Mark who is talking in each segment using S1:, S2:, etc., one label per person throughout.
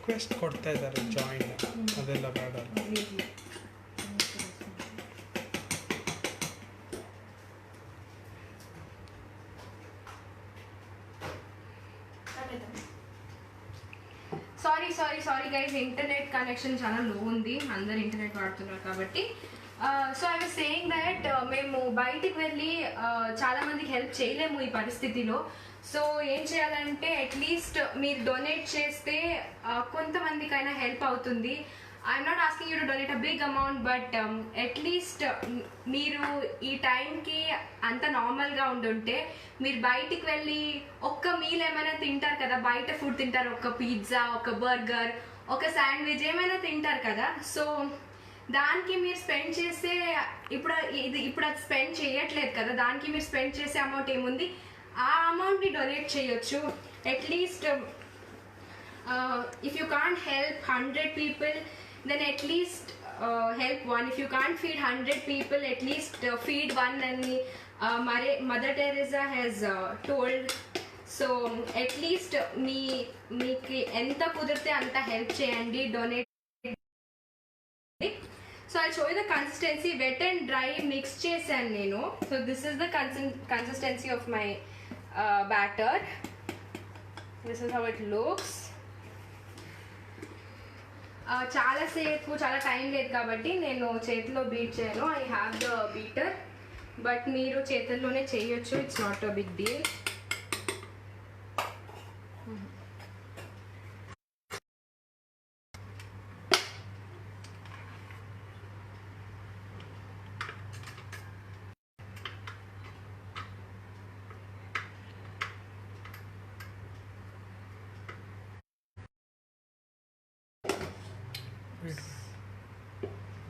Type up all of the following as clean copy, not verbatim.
S1: Request ಕೊಡ್ತಾ ಇದ್ದಾರೆ join, ಅದೆಲ್ಲ ಬೇಡ.
S2: సారీ గైస్, ఇంటర్నెట్ కనెక్షన్ చాలా లో ఉంది, అందరు ఇంటర్నెట్ వాడుతున్నారు కాబట్టి. So I was saying that మేము బయటికి వెళ్ళి చాలా మందికి హెల్ప్ చేయలేము ఈ పరిస్థితిలో. సో ఏం చేయాలంటే అట్లీస్ట్ మీరు డొనేట్ చేస్తే కొంతమందికైనా హెల్ప్ అవుతుంది. I'm not asking you to donate a big amount, but at least మీరు ఈ టైంకి అంత నార్మల్గా ఉండుంటే మీరు బయటికి వెళ్ళి ఒక్క మీల్ ఏమైనా తింటారు కదా, బయట ఫుడ్ తింటారు, ఒక పిజ్జా, ఒక బర్గర్, ఒక శాండ్విచ్ ఏమైనా తింటారు కదా. సో దానికి మీరు స్పెండ్ చేసే ఇప్పుడు అది స్పెండ్ చేయట్లేదు కదా, దానికి మీరు స్పెండ్ చేసే అమౌంట్ ఏముంది, ఆ అమౌంట్ని డొనేట్ చేయొచ్చు. At least if you can't help 100 people, then at least help one. If you can't feed 100 people, at least feed one. And Mother Teresa has told. So at least మీకు ఎంత కుదిరితే అంత help చేయండి, donate. So I show you the consistency. Wet and dry mix చేశాను నేను. So this is the consistency of my batter. This is how it looks. చాలా time లేదు కాబట్టి నేను చేతిలో బీట్ చేయను. I have the beater, but మీరు చేతుల్లోనే చేయొచ్చు, it's not a big deal.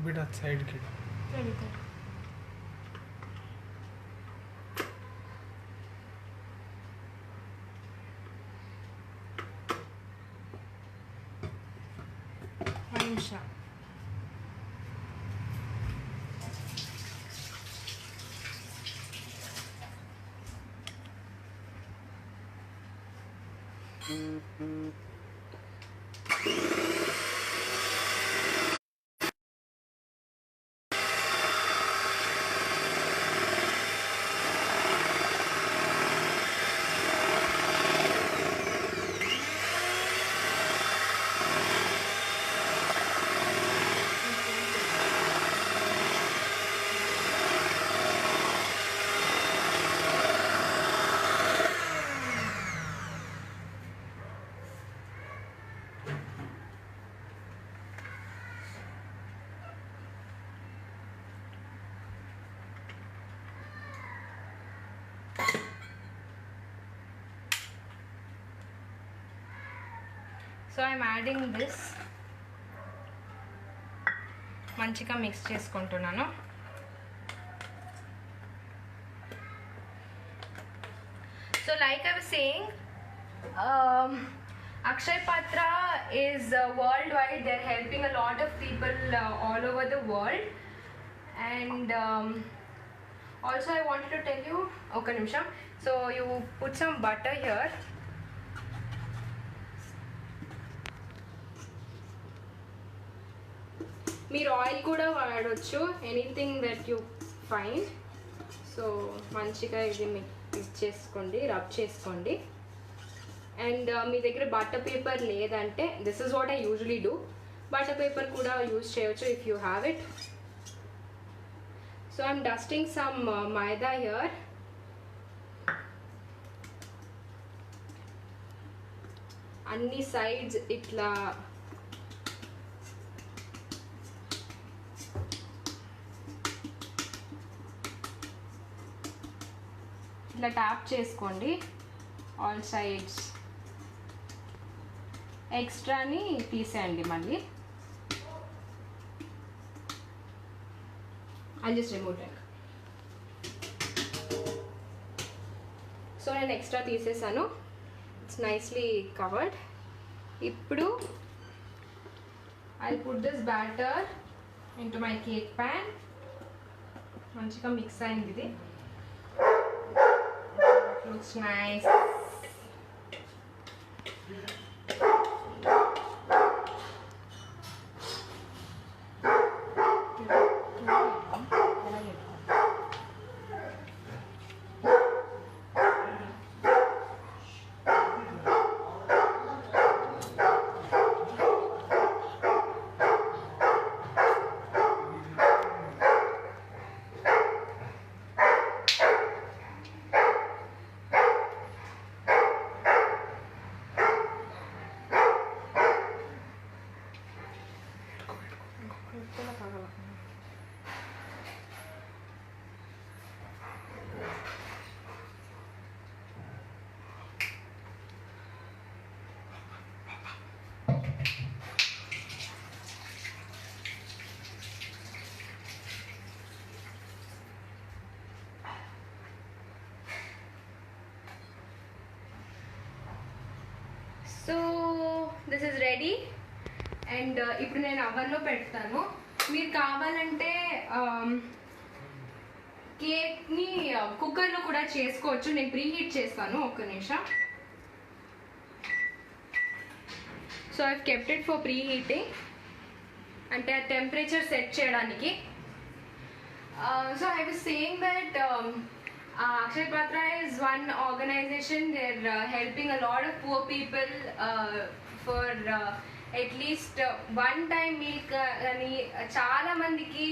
S1: Bit side की సో ఐఎమ్ యాడింగ్ దిస్. మంచిగా మిక్స్ చేసుకుంటున్నాను. So like I was saying, Akshay Patra is worldwide. They're helping a lot of people all over the world. And also I wanted to tell you, okay nimsham, so you put some butter here. మీరు oil కూడా వాడవచ్చు, anything that you find. So మంచిగా ఇది mix చేసుకోండి, rub చేసుకోండి. And మీ దగ్గర butter paper లేదంటే this is what I usually do. Butter paper కూడా యూజ్ చేయొచ్చు if you have it. So I'm dusting some maida here. అన్ని సైడ్స్ ఇట్లా ట్యాప్ చేసుకోండి, ఆల్ సైడ్స్. ఎక్స్ట్రాని తీసేయండి మళ్ళీ. I just remove it. So నేను ఎక్స్ట్రా తీసేసాను, ఇట్స్ నైస్లీ కవర్డ్. ఇప్పుడు I put this batter into my cake pan. మంచిగా mix అయింది ఇది. Looks nice.
S2: So this is ready. And ఇప్పుడు నేను అవన్లో పెడతాను. మీరు కావాలంటే కేక్ని కుక్కర్లో కూడా చేసుకోవచ్చు. నేను ప్రీ హీట్ చేస్తాను, ఒక్క నిమిషం. So I kept it for pre heating, అంటే టెంపరేచర్ సెట్ చేయడానికి. So I was saying that Akshay Patra is one organization. They're helping a lot of poor people for at least one time meal అని చాలా మందికి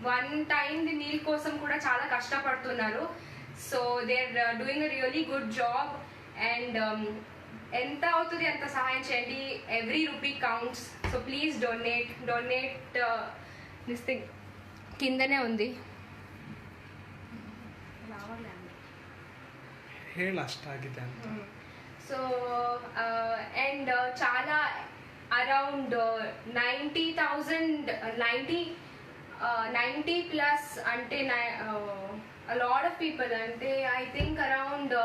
S2: one time the meal కోసం కూడా చాలా కష్టపడుతున్నారు. So they're doing a really good job. And ఎంత అవుతుంది అంత సహాయం చేయండి. Every rupee counts. So please donate this thing కిందనే ఉంది.
S3: ಹೇಳಷ್ಟಾಗಿದೆ ಅಂತ.
S2: సో అండ్ చాలా అరౌండ్ 90 ప్లస్ అంటే a lot of people, అంటే I think around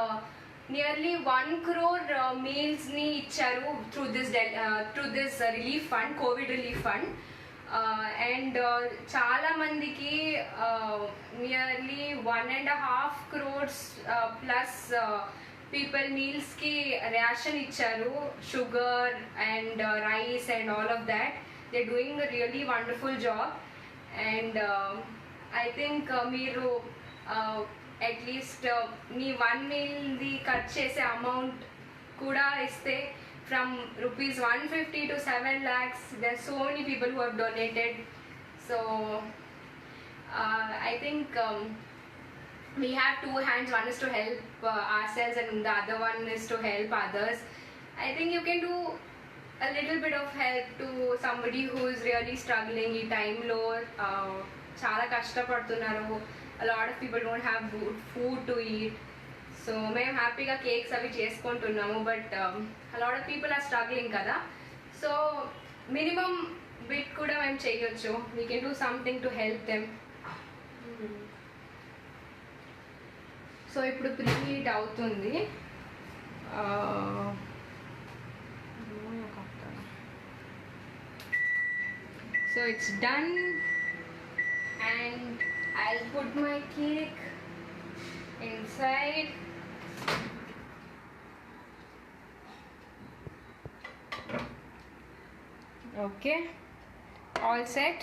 S2: nearly 1 crore meals ని ఇచ్చారు through this relief fund, COVID relief fund. And చాలా మందికి నియర్లీ 1.5 crores ప్లస్ పీపుల్ మీల్స్కి రేషన్ ఇచ్చారు, sugar and rice and all of that. They doing a really wonderful job. And I think మీరు at least మీ 1 mealది ఖర్చు చేసే అమౌంట్ కూడా ఇస్తే, from rupees 150 to 7 lakhs, there's so many people who have donated. So I think we have two hands. One is to help ourselves and the other one is to help others. I think you can do a little bit of help to somebody who is really struggling ee time lo chaala kashtapadtunnaru. A lot of people don't have good food to eat. So మేము హ్యాపీగా cakes అవి చేసుకుంటున్నాము, but a lot of people are struggling కదా. So minimum bit కూడా మేము చేయొచ్చు. We can do something to help them. So ఇప్పుడు pre heat అవుతుంది. So it's done and I'll put my cake inside. Okay, all set.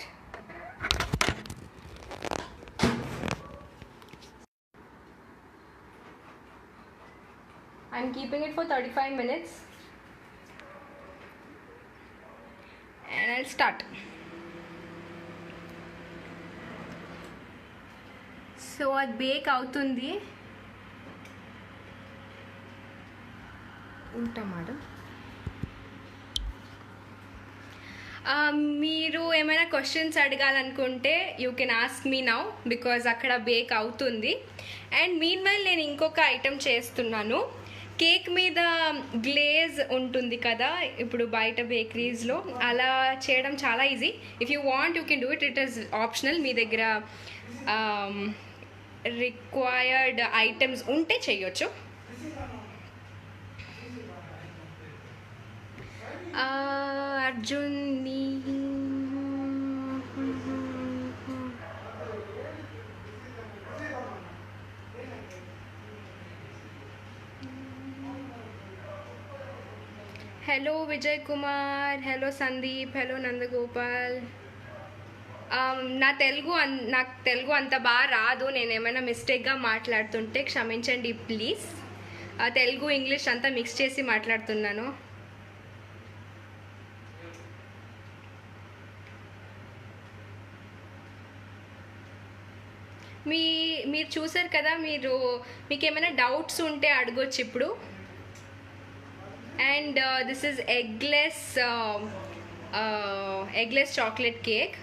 S2: I'm keeping it for 35 minutes and I'll start. So అది bake అవుతుంది. ఉంటా madam. మీరు ఏమైనా questions అడగాలనుకుంటే you can ask me now, because అక్కడ bake అవుతుంది. And meanwhile నేను ఇంకొక ఐటెం చేస్తున్నాను. కేక్ మీద గ్లేజ్ ఉంటుంది కదా ఇప్పుడు బయట బేకరీస్లో, అలా చేయడం చాలా easy. If you want you can do it. It is optional. మీ దగ్గర రిక్వైర్డ్ ఐటమ్స్ ఉంటే చేయొచ్చు. Arjun hello Vijay Kumar, hello Sandeep, hello Nandagopal. నాకు తెలుగు అంత బాగా రాదు. నేను ఏమైనా మిస్టేక్గా మాట్లాడుతుంటే క్షమించండి ప్లీజ్. తెలుగు ఇంగ్లీష్ అంతా మిక్స్ చేసి మాట్లాడుతున్నాను. మీరు చూసారు కదా, మీకు ఏమైనా డౌట్స్ ఉంటే అడగొచ్చు ఇప్పుడు. And this is eggless chocolate cake.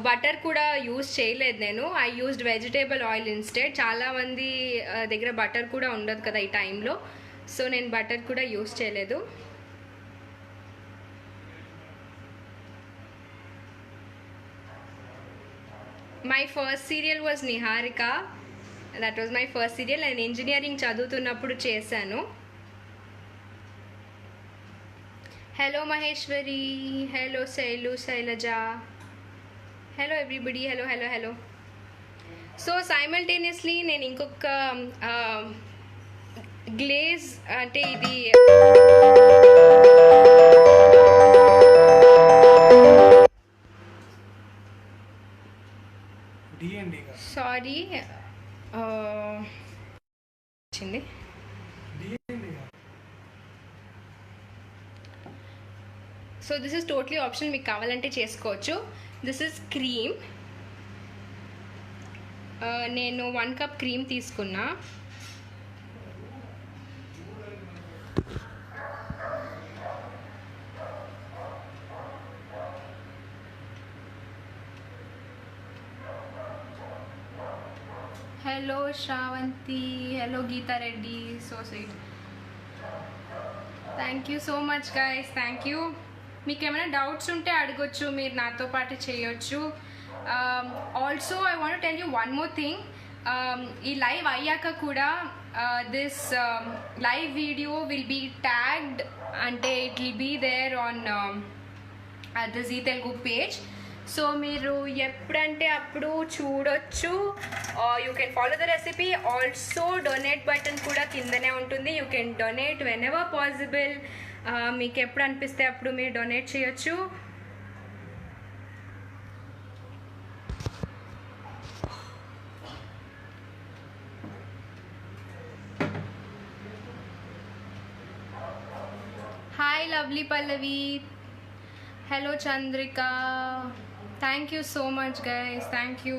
S2: Butter కూడా యూజ్ చేయలేదు నేను. I used vegetable oil instead. చాలామంది దగ్గర బటర్ కూడా ఉండదు కదా ఈ టైంలో, సో నేను బటర్ కూడా యూజ్ చేయలేదు. My first serial was Niharika. That was my first serial. నేను ఇంజనీరింగ్ చదువుతున్నప్పుడు చేశాను. Hello Maheshwari, hello Shailu, Shailaja, hello everybody, hello hello hello. So simultaneously నేను ఇంకొక గ్లేజ్ అంటే ఇది
S3: డిఎన్డిగా
S2: సారీ వచ్చింది.
S3: డిఎన్డిగా
S2: so this is totally option, మీకు కావాలంటే చేసుకోవచ్చు. This is cream. నేను 1 కప్ క్రీమ్ తీసుకున్నా. Hello Shravanthi, hello Geetha Reddy, so sweet. Thank you so much guys, thank you. మీకు ఏమైనా డౌట్స్ ఉంటే అడగొచ్చు, మీరు నాతో పాటు చేయొచ్చు. Also I want tell you one more thing. ఈ లైవ్ అయ్యాక కూడా this live video will be tagged, అంటే it will be there on the Zee Telugu page. So మీరు ఎప్పుడంటే అప్పుడు చూడొచ్చు. You can follow the recipe. Also donate button కూడా కిందనే ఉంటుంది. You can donate whenever possible. మీకు ఎప్పుడు అనిపిస్తే అప్పుడు మీరు డొనేట్ చేయొచ్చు. Hi lovely Pallavi, hello Chandrika, thank you so much guys, thank you.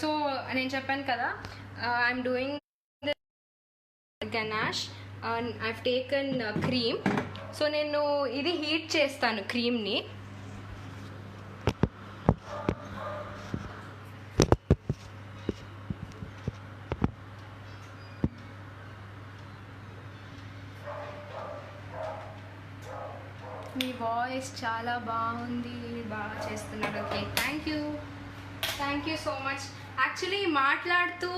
S2: So నేను చెప్పాను కదా, I'm doing ganache. I've taken cream. So నేను ఇది హీట్ చేస్తాను క్రీమ్ని. మీ వాయిస్ చాలా బాగుంది, బాగా చేస్తున్నారు. Okay, thank you so much. Actually మాట్లాడుతూ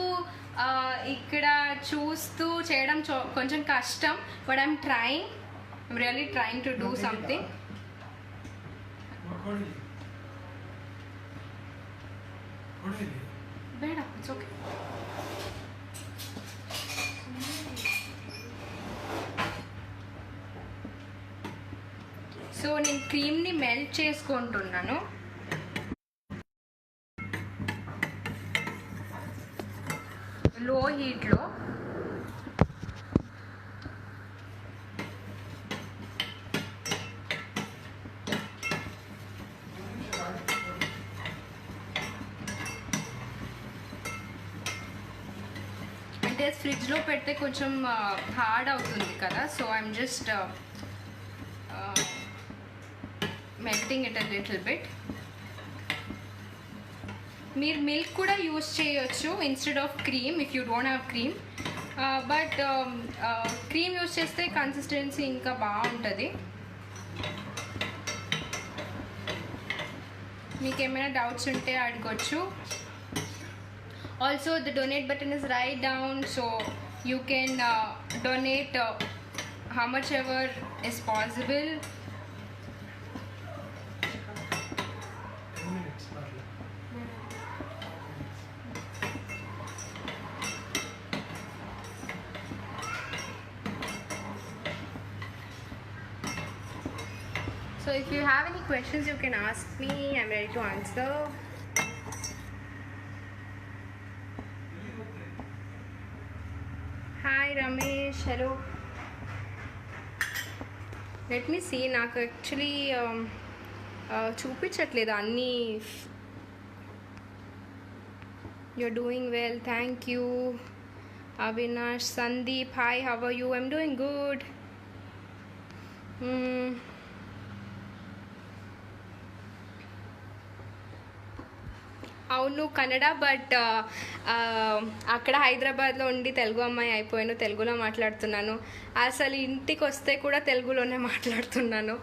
S2: ఇక్కడ చూస్తూ చేయడం కొంచెం కష్టం, but I'm really trying to do something. బేడ ఇట్స్ ఓకే. సో నేను క్రీమ్ని మెల్ట్ చేసుకుంటున్నాను. లో హీట్లో. అంటే ఫ్రిడ్జ్లో పెడితే కొంచెం హార్డ్ అవుతుంది కదా, so I'm just melting it a little bit. మీరు మిల్క్ కూడా యూస్ చేయొచ్చు instead of cream if you don't have cream. But cream use చేస్తే కన్సిస్టెన్సీ ఇంకా బాగుంటుంది. మీకు ఏమైనా డౌట్స్ ఉంటే అడగొచ్చు. Also the donate button is right down, so you can donate how much ever is possible. So if you have any questions, you can ask me. I'm ready to answer. Hi Ramesh, hello. Let me see. నాకు actually చూపించట్లేదు అన్నీ. You're doing well, thank you. Avinash, Sandeep, hi, how are you? I'm doing good. అవును Kannada, but అక్కడ హైదరాబాద్లో ఉండి తెలుగు అమ్మాయి అయిపోయాను, తెలుగులో మాట్లాడుతున్నాను. అసలు ఇంటికి వస్తే కూడా తెలుగులోనే మాట్లాడుతున్నాను.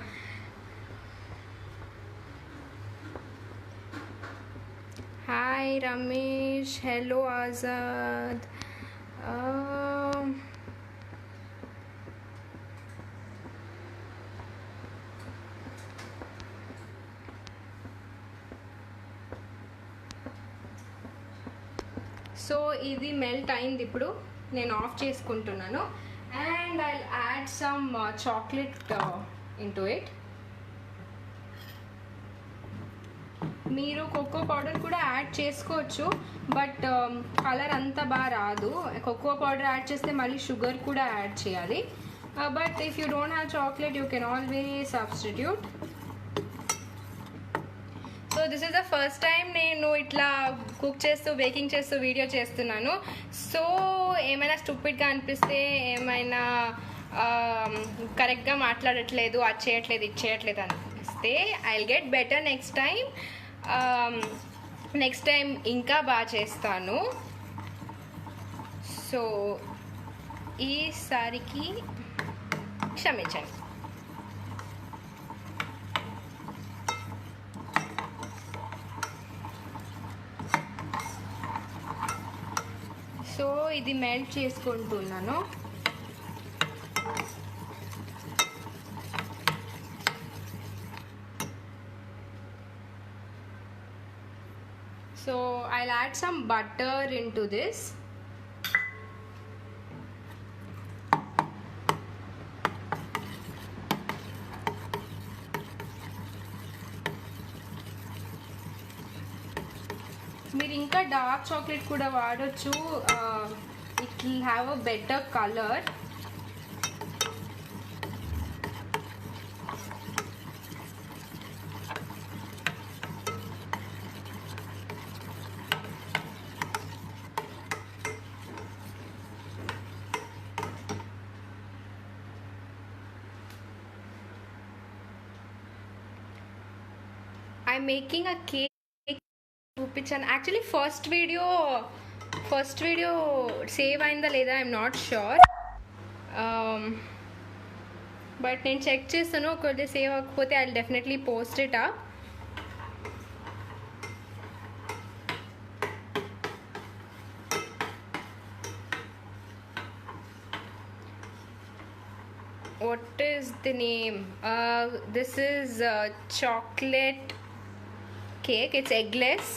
S2: Hi Ramesh, hello Azad.
S1: So ఇది మెల్ట్ అయింది. ఇప్పుడు నేను ఆఫ్ చేసుకుంటున్నాను. And I add some chocolate into it. మీరు కోకో పౌడర్ కూడా యాడ్ చేసుకోవచ్చు, బట్ కలర్ అంత బాగా రాదు. కోకో పౌడర్ యాడ్ చేస్తే మళ్ళీ షుగర్ కూడా యాడ్ చేయాలి. But if you don't have chocolate you can always substitute. So this is the first time నేను ఇట్లా కుక్ చేస్తూ బేకింగ్ చేస్తూ వీడియో చేస్తున్నాను. సో ఏమైనా స్టూపిడ్గా అనిపిస్తే, ఏమైనా కరెక్ట్గా మాట్లాడట్లేదు, అది చేయట్లేదు ఇది చేయట్లేదు అనిపిస్తే I will get better next time. Next time ఇంకా బాగా చేస్తాను. సో ఈసారికి క్షమించండి. సో ఇది మెల్ట్ చేసుకుంటున్నాను. So I'll add some butter into this. మీరు ఇంకా డార్క్ చాక్లెట్ కూడా వాడచ్చు. It will have a better colour. I'm making a cake. చూపించాను. యాక్చువల్లీ ఫస్ట్ వీడియో సేవ్ అయిందా లేదా ఐఎమ్ నాట్ ష్యూర్, బట్ నేను చెక్ చేస్తాను. ఒకవేళ సేవ్ అవ్వకపోతే I will definitely post it up. What is the name? This is chocolate cake. It's eggless.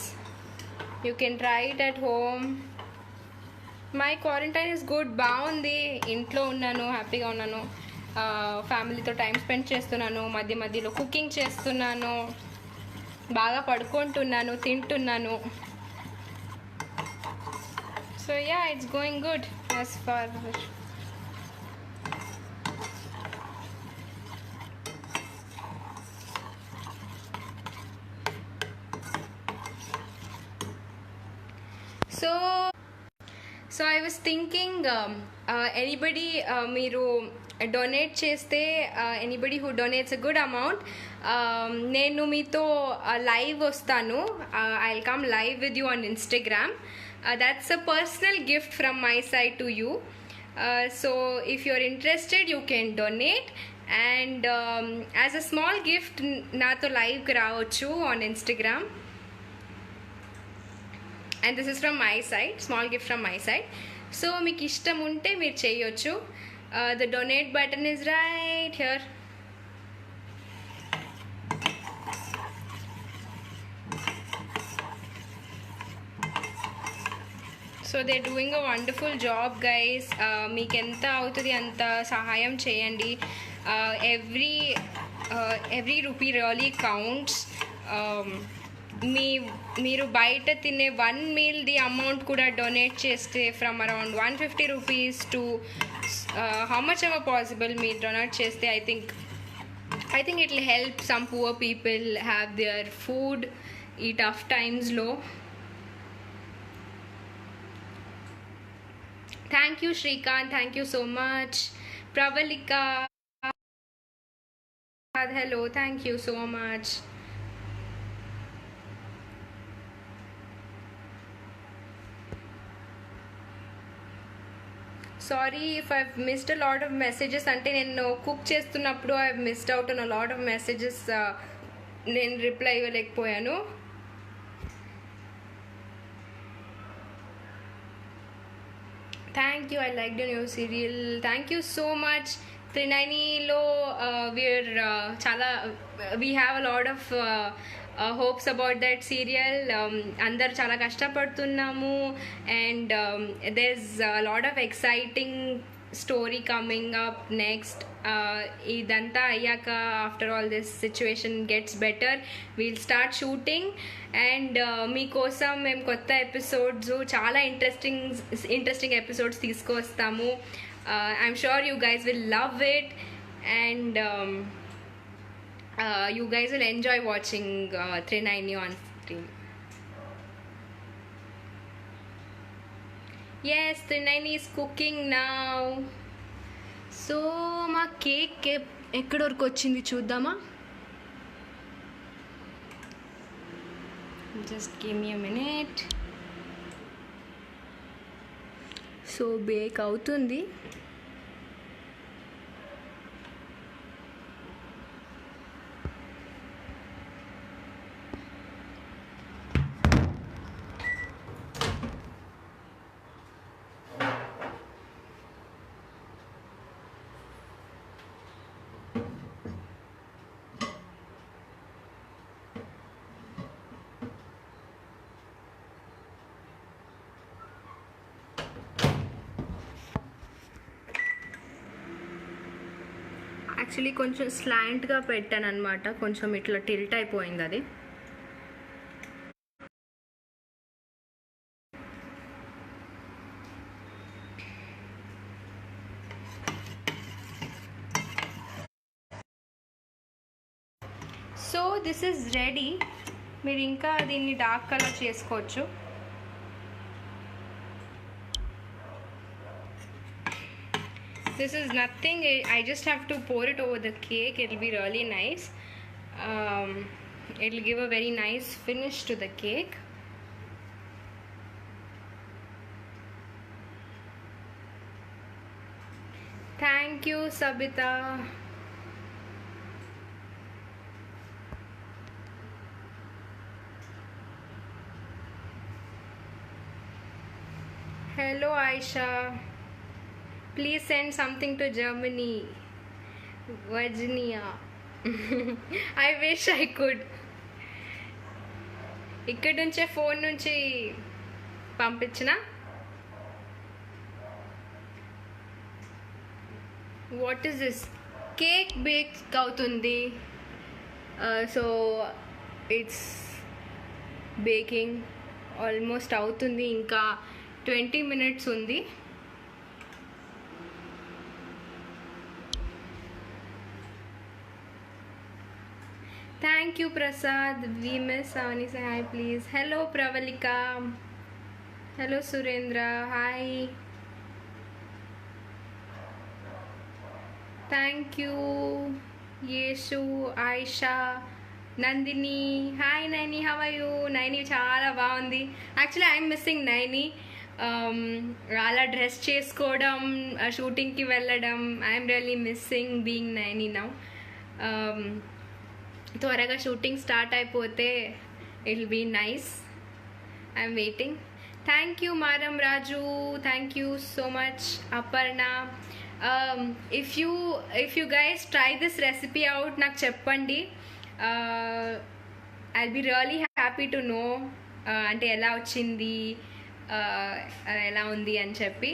S1: You can try it at home. My quarantine is good. బాగుంది. ఇంట్లో ఉన్నాను, హ్యాపీగా ఉన్నాను, ఫ్యామిలీతో టైం స్పెండ్ చేస్తున్నాను, మధ్య మధ్యలో కుకింగ్ చేస్తున్నాను, బాగా పడుకుంటున్నాను, తింటున్నాను. So yeah, it's going good as far. So I was thinking, anybody మీరు డొనేట్ చేస్తే, anybody who donates a good amount, నేను మీతో లైవ్ వస్తాను. I will come live with you on Instagram. That's a personal gift from my side to you. So if you are interested you can donate, and as a small gift నాతో లైవ్కి రావచ్చు on Instagram. And this is from my side, small gift from my side. So మీకు ఇష్టం ఉంటే మీరు చేయొచ్చు. The donate button is right here. So they doing a wonderful job guys. మీకు ఎంత అవుతుంది అంత సహాయం చేయండి. Every rupee really counts. మీరు బయట తినే 1 మీల్ది అమౌంట్ కూడా డొనేట్ చేస్తే from around 150 rupees to how much ever possible మీరు డొనేట్ చేస్తే I think it will help some poor people have their food ఈ టఫ్ టైమ్స్లో. Thank you Srikanth, thank you so much. Pravalika, hello, thank you so much. Sorry if I missed a lot of messages. అంటే నేను cook చేస్తున్నప్పుడు I missed out on a lot of messages. నేను reply ఇవ్వలేకపోయాను. Thank you, I like the new serial. Thank you so much. త్రినైనిలో we have a lot of hopes about that serial. అందరు చాలా కష్టపడుతున్నాము and there is lot of exciting story coming up next. ఇదంతా అయ్యాక after all this situation gets better we'll start shooting and మీకోసం మేము కొత్త episodes చాలా ఇంట్రెస్టింగ్ ఎపిసోడ్స్ తీసుకొస్తాము. I'm sure you guys will love it and you guys will enjoy watching Trinayani on stream. Yes, Trinayani is cooking now. So మా cake ఎక్కడి వరకు వచ్చింది చూద్దామా? Just give me a minute. So bake అవుతుంది. Actually కొంచెం స్లాంట్గా పెట్టాను అనమాట, కొంచెం ఇట్లా టిల్ట్ అయిపోయింది అది. So this is ready. మీరు ఇంకా దీన్ని డార్క్ కలర్ చేసుకోవచ్చు. This is nothing, I just have to pour it over the cake. It'll be really nice. It'll give a very nice finish to the cake. Thank you, Sabita. Hello, Aisha. Please send something to Germany. Virginia. I wish I could. ఇక్కడ నుంచే phone నుంచి పంపించిన. What is this? Cake bake అవుతుంది. So it's baking almost అవుతుంది. ఇంకా 20 minutes ఉంది. Thank you, Prasad. We miss Avani. Say hi, please. Hello, Pravalika. Hello, Surendra. Hi. Thank you, Yeshu, Aisha, Nandini. Hi, Naini. How are you? Naini చాలా బాగుంది. Actually, I'm missing Naini. అలా dress చేసుకోవడం, షూటింగ్కి వెళ్ళడం. I'm really missing being Naini now. త్వరగా shooting start అయిపోతే it will be nice. I'm waiting. Thank you Maram Raju. Thank you so much Aparna. If you guys try this recipe out నాకు చెప్పండి. I will be really happy to know అంటే ఎలా వచ్చింది, ఎలా ఉంది అని చెప్పి.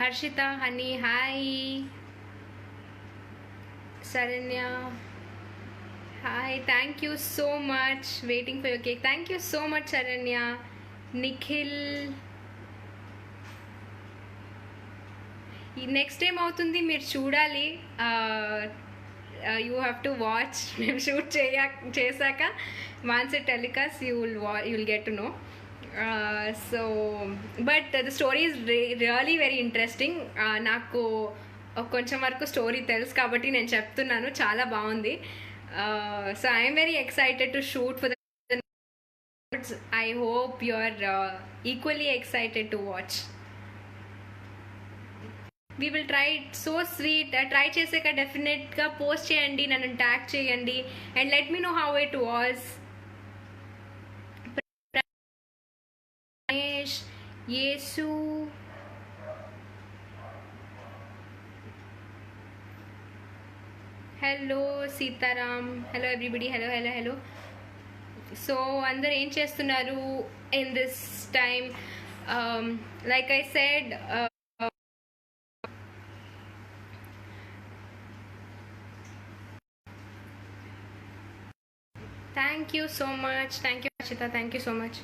S1: Harshitha honey hi. Saranya, hi, thank you so much. Waiting for your cake. Thank you so much, Saranya. Nikhil. Next time అవుతుంది, మీరు చూడాలి. You have to watch. మేము షూట్ చేశాక once it telecast you will get to know. So but the story is really very interesting. నాకు కొంచెం వరకు story తెలుసు కాబట్టి నేను చెప్తున్నాను, చాలా బాగుంది. So I'm very excited to shoot for the. I hope you are equally excited to watch. We will try it. So sweet. Try చేసాక డెఫినెట్గా పోస్ట్ చేయండి, నన్ను ట్యాగ్ చేయండి and let me know how it was. Yes
S2: hello Sitaram, hello everybody, hello hello hello. So అందరు ఏం చేస్తున్నారు in this time? Like I said, thank you so much, thank you Arshita, thank you so much.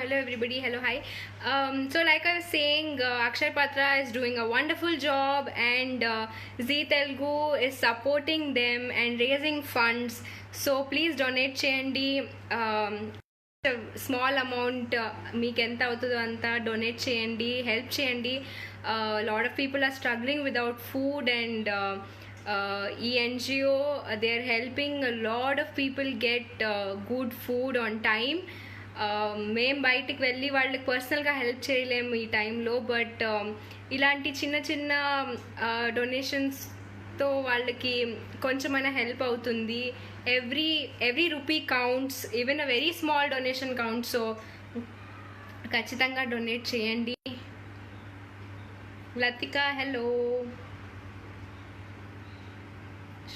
S2: Hello everybody, hello, hi. So like I was saying, Akshay Patra is doing a wonderful job, and Zee Telugu is supporting them and raising funds. So please donate cheyandi. Small amount meeku enta avutado anta donate cheyandi, help cheyandi. A lot of people are struggling without food, and NGO, they are helping a lot of people get good food on time. మేము బయటికి వెళ్ళి వాళ్ళకి పర్సనల్గా help చేయలేము ఈ టైంలో, but ఇలాంటి చిన్న చిన్న డొనేషన్స్తో వాళ్ళకి కొంచెమైనా హెల్ప్ అవుతుంది. Every rupee counts, even a very small donation counts. So ఖచ్చితంగా డొనేట్ చేయండి. Lathika hello,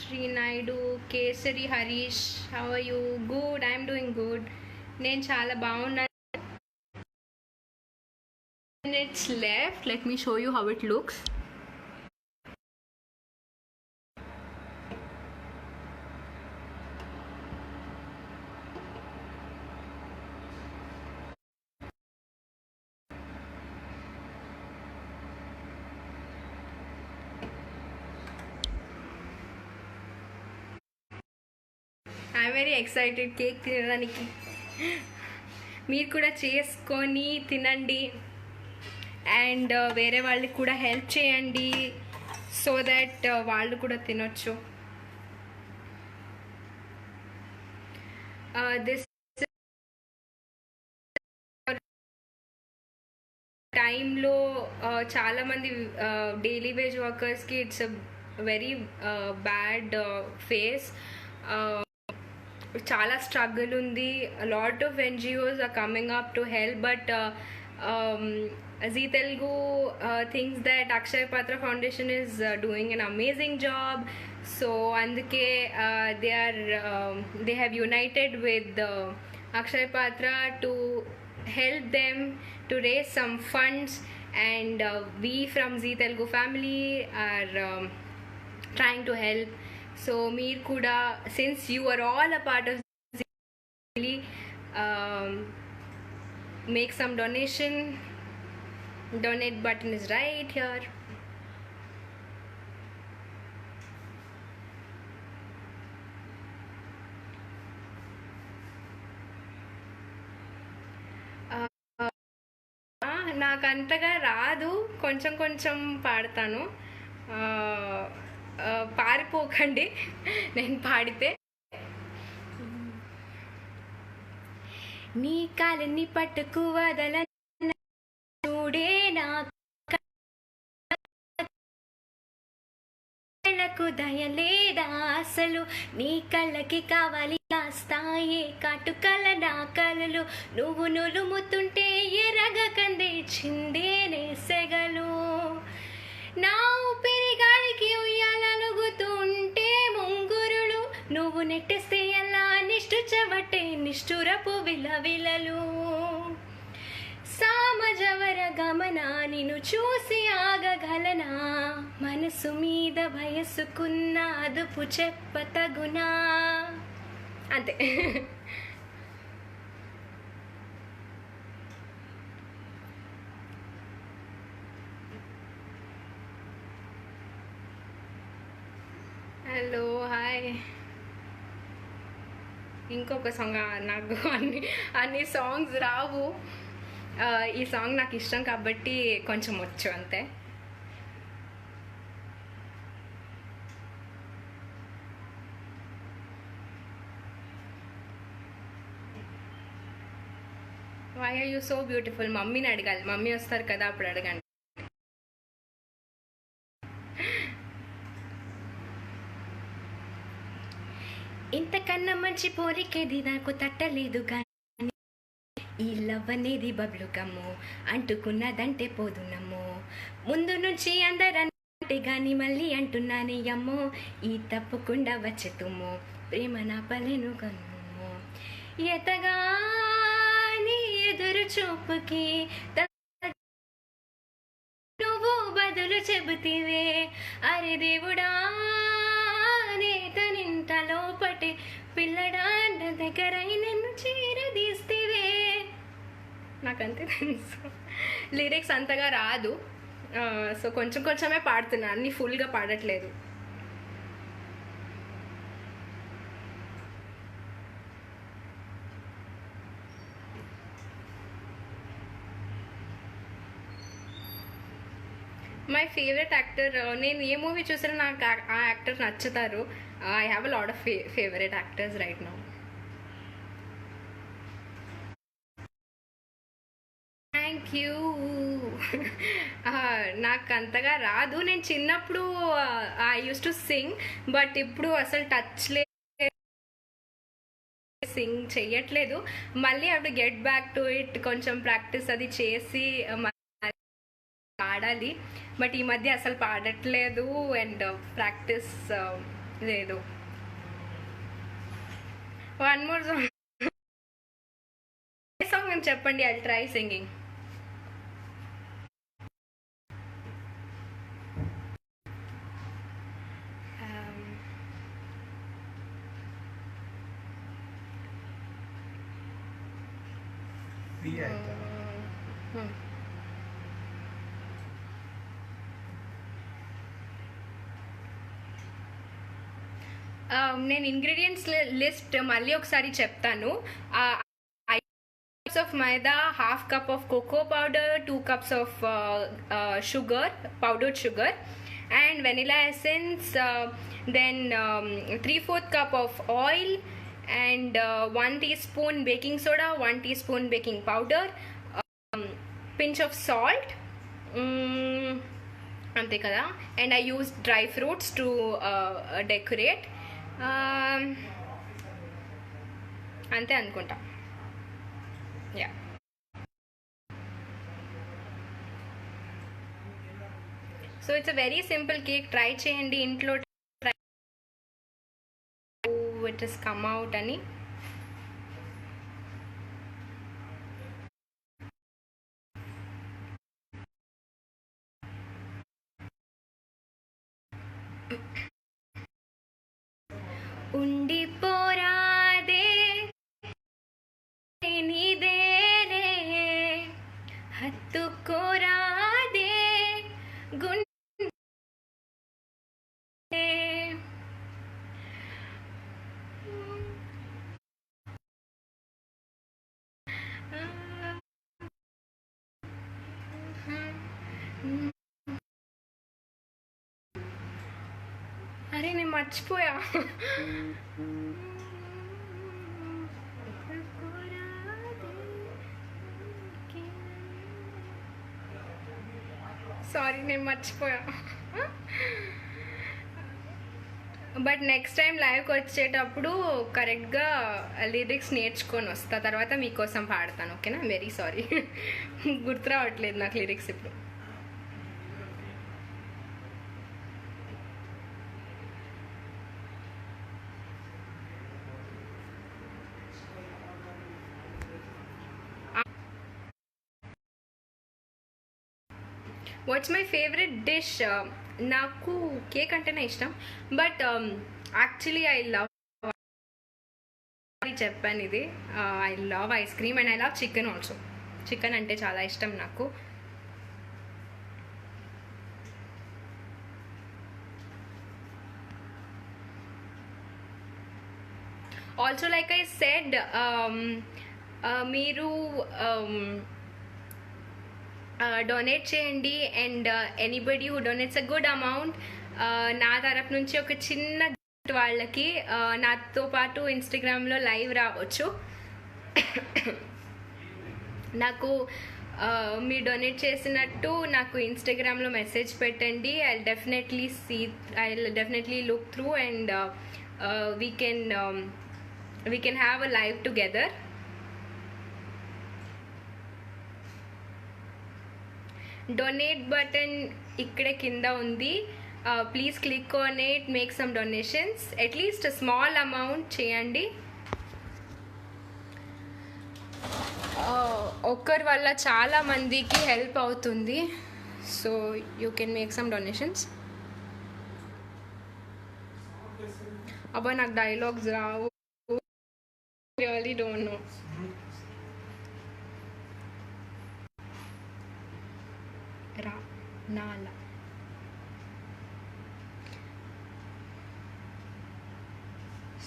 S2: Srinaidu, Kesari Harish, how are you? Good, I'm doing good. నేను చాలా బాగున్నాను. Minutes left, let me show you how it looks. I'm very excited cake తినడానికి. మీరు కూడా చేసుకొని తినండి, అండ్ వేరే వాళ్ళకి కూడా హెల్ప్ చేయండి, సో దట్ వాళ్ళు కూడా తినొచ్చు. దిస్ టైంలో చాలామంది డైలీ వేజ్ వర్కర్స్కి it's a very bad phase. చాలా స్ట్రగుల్ ఉంది. Lot of NGOs are coming up to help, but Zee Telugu thinks that Akshay Patra Foundation is doing an amazing job. So అందుకే they have united with Akshay Patra to help them to raise some funds, and we from Zee Telugu family are trying to help. So meer kuda, since you are all a part of Zee, make some donation. Donate button is right here. నాకు అంతగా రాదు, కొంచెం కొంచెం పాడతాను. పారిపోకండి నేను పాడితే. నీ కాలిని పట్టుకు వదల చూడే నా కళ్ళకు దయలేదా అసలు, నీ కళ్ళకి కావాలి కాస్తాయే కాటుకల నా కలలు, నువ్వు నులుముతుంటే ఎర్రగా కందే చిందేనే సెగలు, నా ఊపిరి గాలికి ఉయ్యాలనుగుతుంటే ముంగురులు, నువ్వు నెట్టేస్తే ఎలా నిష్ఠురపట్టే నిష్ఠురపు విలవిలలు, సామజవర గమన నిన్ను చూసి ఆగగలనా, మనసు మీద వయసుకున్న అదుపు చెప్పతగునా. అంతే. Hello hi. ఇంకొక సాంగ్, నాకు అన్ని సాంగ్స్ రావు, ఈ సాంగ్ నాకు ఇష్టం కాబట్టి కొంచెం వచ్చు అంతే. Why are you so beautiful? మమ్మీని అడగాలి, మమ్మీ వస్తారు కదా అప్పుడు అడగండి. ఇంతకన్నా మంచి పోలికేది నాకు తట్టలేదు. ఈ లవ్ అనేది బబ్లు కమ్ము అంటుకున్నదంటే పోదునమ్మో ముందు నుంచి అందరంటే గాని మళ్ళీ అంటున్నానే అమ్మో ఈ తప్పకుండా వచ్చే తుమ్ము ప్రేమ నా పలెను కమ్ము ఎతగాని ఎదురు చూపుకి నువ్వు బదులు చెబుతీవే అరే దేవుడా నేతనింత లోపటి పిల్లడా దగ్గర నన్ను చేరదీస్తేవే. నాకంతే తెలుసు, లిరిక్స్ అంతగా రాదు, సో కొంచెం కొంచెమే పాడుతున్నా, అన్ని ఫుల్గా పాడట్లేదు. మై ఫేవరెట్ యాక్టర్, నేను ఏ మూవీ చూసినా నాకు ఆ యాక్టర్ నచ్చుతారు. I have a lot of favourite actors right now. Thank you. నాకు అంతగా రాదు, నేను చిన్నప్పుడు I use to sing, but ఇప్పుడు అసలు టచ్ సింగ్ చెయ్యట్లేదు. మళ్ళీ అప్పుడు గెట్ బ్యాక్ టు ఇట్, కొంచెం ప్రాక్టీస్ అది చేసి పాడాలి, బట్ ఈ మధ్య అసలు పాడట్లేదు అండ్ ప్రాక్టీస్ లేదు. వన్ మోర్ సాంగ్ చెప్పండి, ఐ ట్రై సింగింగ్. నేను ఇంగ్రీడియంట్స్ లిస్ట్ మళ్ళీ ఒకసారి చెప్తాను. Of maida, half cup of cocoa powder, 2 cups of sugar, powdered sugar and vanilla essence, then 3/4 cup of oil and 1 teaspoon baking soda, 1 teaspoon baking powder, pinch of salt, అంతే కదా. And I use dry fruits to decorate. అంతే అనుకుంటా. Yeah, so it's a very simple cake. Try చేయండి ఇంట్లో, it is come out అని. ఉండిపోరాదే నీదేరే హత్తుకోరాదే గుండె అరే నేను మర్చిపోయా. సారీ, నేను మర్చిపోయా. బట్ నెక్స్ట్ టైం లైవ్కి వచ్చేటప్పుడు కరెక్ట్గా లిరిక్స్ నేర్చుకొని వస్తా, తర్వాత మీకోసం పాడతాను. ఓకేనా? వెరీ సారీ, గుర్తు రావట్లేదు నాకు లిరిక్స్ ఇప్పుడు. What's my favourite dish? నాకు కేక్ అంటేనే ఇష్టం, బట్ యాక్చువల్లీ ఐ లవ్, చెప్పాను ఇది, I love ice cream and I love chicken also. Chicken అంటే చాలా ఇష్టం నాకు. ఆల్సో లైక్ ఐ సెడ్, మీరు డొనేట్ చేయండి and anybody who donates a good amount, నా తరఫు నుంచి ఒక చిన్న గిఫ్ట్ వాళ్ళకి నాతో పాటు ఇన్స్టాగ్రామ్లో లైవ్ రావచ్చు. నాకు మీరు డొనేట్ చేసినట్టు నాకు ఇన్స్టాగ్రామ్లో మెసేజ్ పెట్టండి. I definitely look through and we can have a live together.
S1: Donate button ఇక్కడే కింద ఉంది. Please click on it, make some donations, at least small amount చేయండి. ఒక్కరి వల్ల చాలా మందికి హెల్ప్ అవుతుంది. So you can make some donations. అబ్బా నాకు డైలాగ్స్ రావు, రియల్లీ డోంట్ నో. రా నాలా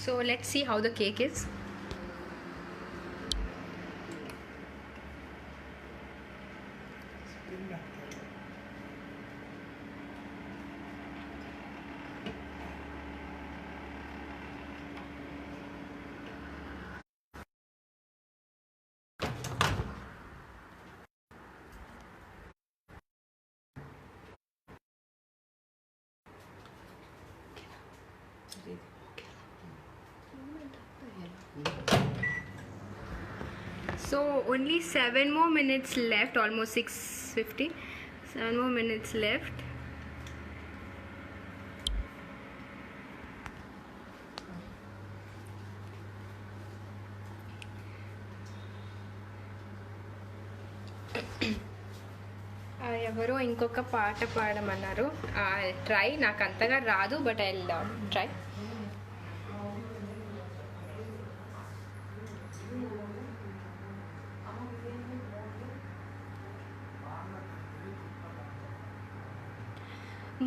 S1: so let's see how the cake is. So only 7 more minutes left, almost 6:50. 7 more minutes left. ఎవరో ఇంకొక పాట పాడమన్నారు. ట్రై, నాకు అంతగా రాదు, బట్ ఐ విల్ ట్రై.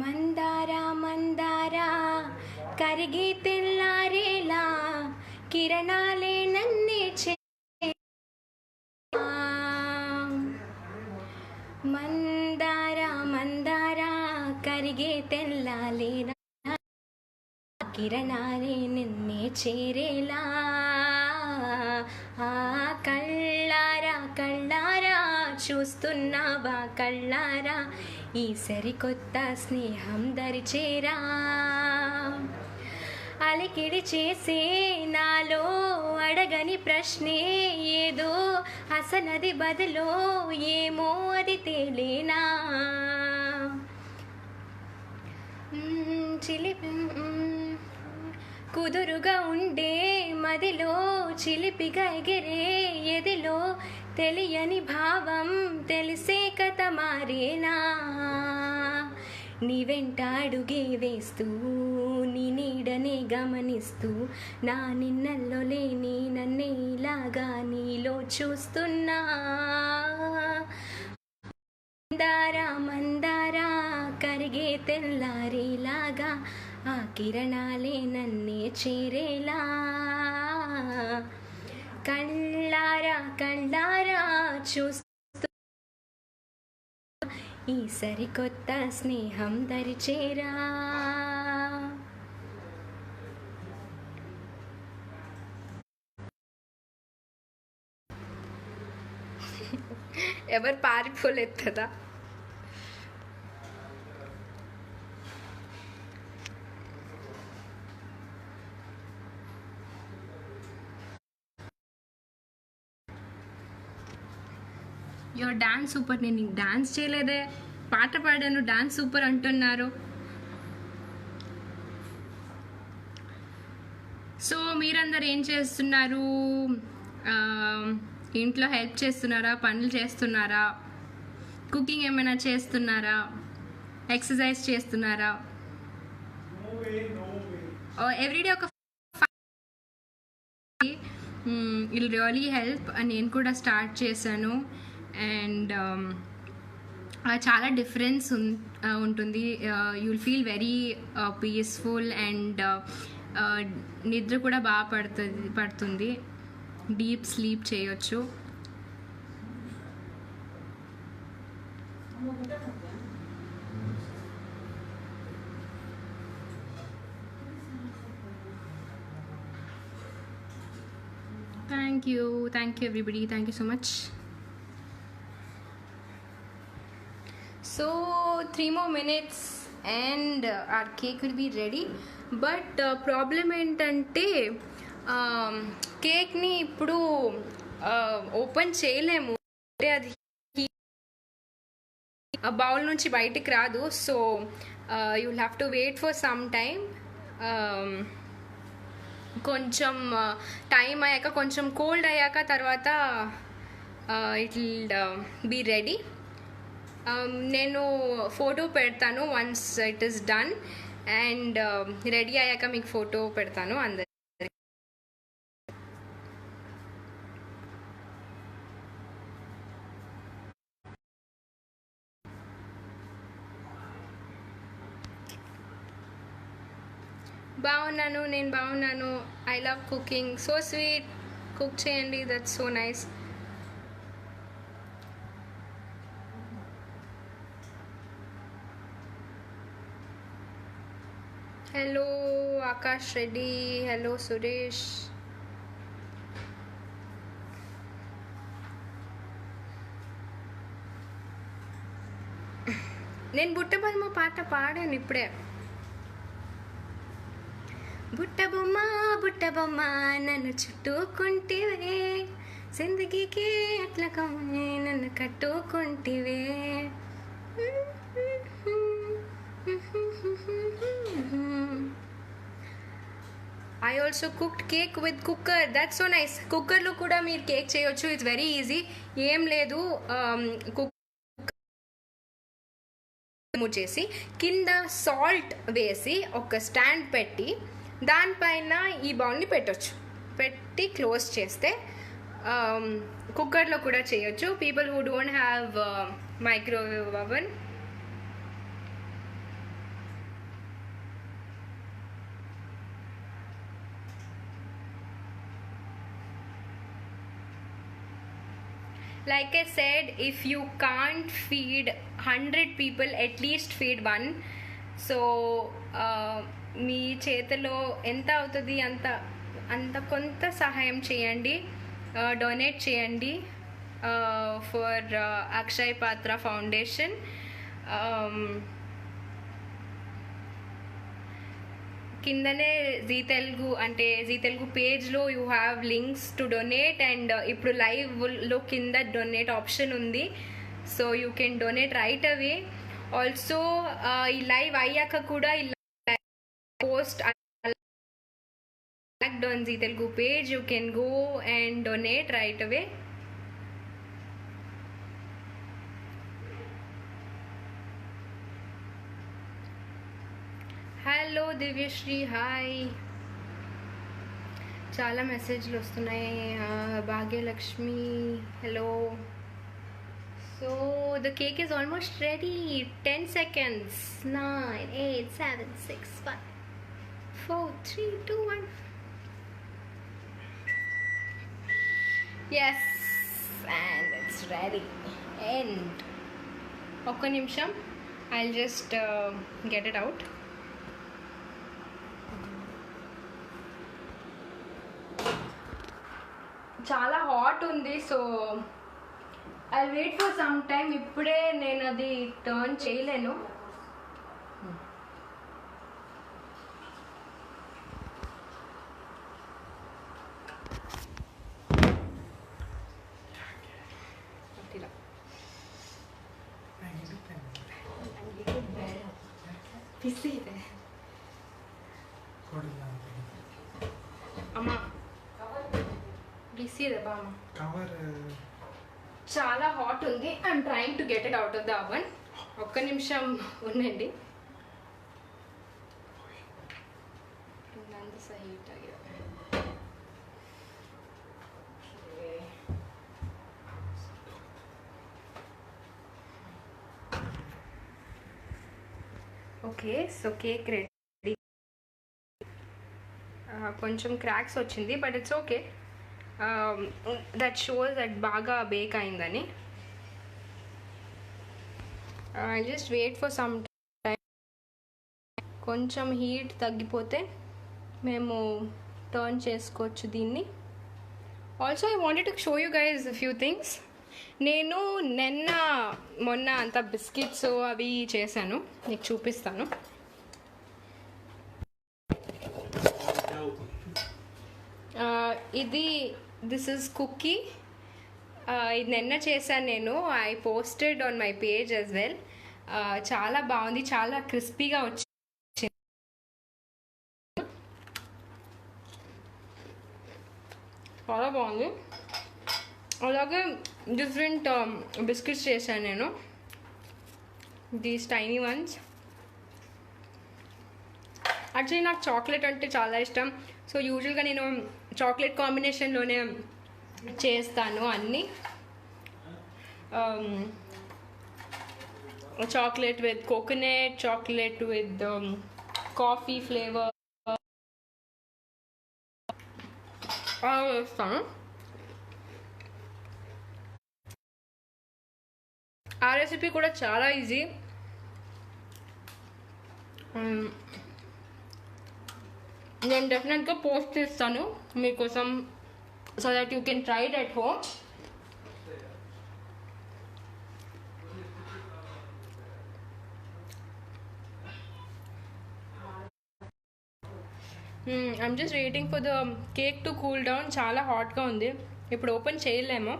S1: మందారా మందారా కరిగి తెల్లారేలా కిరణాలే నన్నే మందారా మందారా కరిగే తెల్లాలేనా కిరణాలే నిన్నే చేరేలా కళ్ళారా కళ్ళారా చూస్తున్నావా కళ్ళారా ఈ సరికొత్త స్నేహం దరిచేరా అలికిడి చేసే నాలో అడగని ప్రశ్నే ఏదో అసలది బదులో ఏమో అది తేలేనా చిలిపి కుదురుగా ఉండే మదిలో చిలిపిగా ఎగిరే ఎదిలో తెలియని భావం తెలిసే కథ మారేనా నీ వెంట అడుగే వేస్తూ నీ నీడనే గమనిస్తూ నా నిన్నల్లో లేని నన్నే ఇలాగా నీలో చూస్తున్నా మందారా మందారా కరిగే తెల్లారేలాగా ఆ కిరణాలే నన్నే చేరేలా కళ్ళారా కళ్ళారా చూస్తూ ఈ సరికొత్త స్నేహం దరిచేరా ఎవరు పారిపోలేదు కదా. Your dance super. నేను నీకు డాన్స్ చేయలేదే, పాట పాడాను, డాన్స్ సూపర్ అంటున్నారు. సో మీరందరు ఏం చేస్తున్నారు? ఇంట్లో హెల్ప్ చేస్తున్నారా, పనులు చేస్తున్నారా, కుకింగ్ ఏమైనా చేస్తున్నారా, ఎక్సర్సైజ్ చేస్తున్నారా? ఎవ్రీడే ఒక ఇల్ రియలీ హెల్ప్. నేను కూడా స్టార్ట్ చేశాను అండ్ చాలా డిఫరెన్స్ ఉంటుంది. You will feel very peaceful and నిద్ర కూడా బాగా పడుతుంది. డీప్ స్లీప్ చేయొచ్చు. Thank you everybody, thank you so much. So 3 more minutes and our cake will be ready. But problem ఏంటంటే కేక్ని ఇప్పుడు ఓపెన్ చేయలేము. అది బౌల్ నుంచి బయటికి రాదు. So you will have to wait for some time. కొంచెం టైం అయ్యాక, కొంచెం కోల్డ్ అయ్యాక తర్వాత ఇట్ విల్ బీ రెడీ. నేను ఫోటో పెడతాను once it is done, and ready అయ్యాక మీకు ఫోటో పెడతాను అందరి. బాగున్నాను, నేను బాగున్నాను. I love cooking, so sweet. Cook చేయండి, that's so nice. Hello Akash Reddy, hello Suresh. నేను బుట్టబొమ్మ పాట పాడాను ఇప్పుడే. బుట్టబొమ్మ బుట్టబొమ్మ నన్ను చుట్టుకుంటివే, జిందగీకి అట్లా కమ్మే నన్ను కట్టుకుంటివే. I also cooked cake with cooker, that's so nice. కుక్కర్లో కూడా మీరు కేక్ చేయొచ్చు, ఇట్స్ వెరీ ఈజీ. ఏం లేదు, రిమూవ్ చేసి కింద సాల్ట్ వేసి ఒక స్టాండ్ పెట్టి దానిపైన ఈ బౌల్ని పెట్టొచ్చు. పెట్టి క్లోజ్ చేస్తే కుక్కర్లో కూడా చేయొచ్చు. People who don't have microwave oven. Like I said, if you can't feed 100 people, at least feed one. So మీ చేతిలో ఎంత అవుతుంది అంత కొంత సహాయం చేయండి, డొనేట్ చేయండి ఫర్ అక్షయ్ పాత్ర ఫౌండేషన్. కిందనే జీ తెలుగు అంటే జీ తెలుగు పేజ్లో you have links to donate, and ఇప్పుడు లైవ్లో కింద డొనేట్ ఆప్షన్ ఉంది. So you can donate right away. Also ఈ లైవ్ అయ్యాక కూడా ఈ post on Zee Telugu page, you can go and donate right away. Hello Divyasri, hi. చాలా మెసేజ్లు వస్తున్నాయి. Bhagyalakshmi, hello. So the cake is almost ready. 10 seconds. 9 8 7 6 5 4 3 2 1. Yes, and it's ready. And ఒక్క నిమిషం, I'll just get it out. చాలా hot ఉంది, so I'll wait for some time. ఇప్పుడే నేను అది టర్న్ చేయలేను. ಬಿಸಿ ಇದೆ ಅಮ್ಮ, ಬಿಸಿ ಇದೆ ಬಾ ಅಮ್ಮ.
S3: కవర్
S1: చాలా హాట్ ఉంది. I'm trying to get it out of the oven. ఒక్క నిమిషం ఉండండి. ನಂದು ಸಹ ಹೀಟ್ ಆಗಿದೆ. Okay, so cake ready. కొంచెం క్రాక్స్ వచ్చింది, but it's okay. That shows that బాగా బేక్ అయిందని. I just wait for some time. కొంచెం హీట్ తగ్గిపోతే మేము టర్న్ చేసుకోవచ్చు దీన్ని. Also I wanted to show you guys few things. నేను మొన్న అంత బిస్కెట్స్ అవి చేశాను, నీకు చూపిస్తాను. This is cookie.
S2: ఇది నిన్న చేశాను నేను. I posted on my page as well. చాలా బాగుంది, చాలా క్రిస్పీగా వచ్చింది. చాలా బాగుంది. అలాగే డిఫరెంట్ బిస్కెట్స్ చేశాను నేను, దీస్ టైనీ వన్స్. యాక్చువల్లీ నాకు చాక్లెట్ అంటే చాలా ఇష్టం. సో యూజువల్గా నేను చాక్లెట్ కాంబినేషన్లోనే చేస్తాను అన్నీ. Chocolate with coconut, chocolate with coffee flavour వేస్తాను. ఆ రెసిపీ కూడా చాలా ఈజీ. నేను డెఫినెట్గా పోస్ట్ చేస్తాను మీకోసం, so that you can try it at home. I'm just waiting for the cake to cool down. చాలా హాట్గా ఉంది, ఇప్పుడు ఓపెన్ చేయలేము.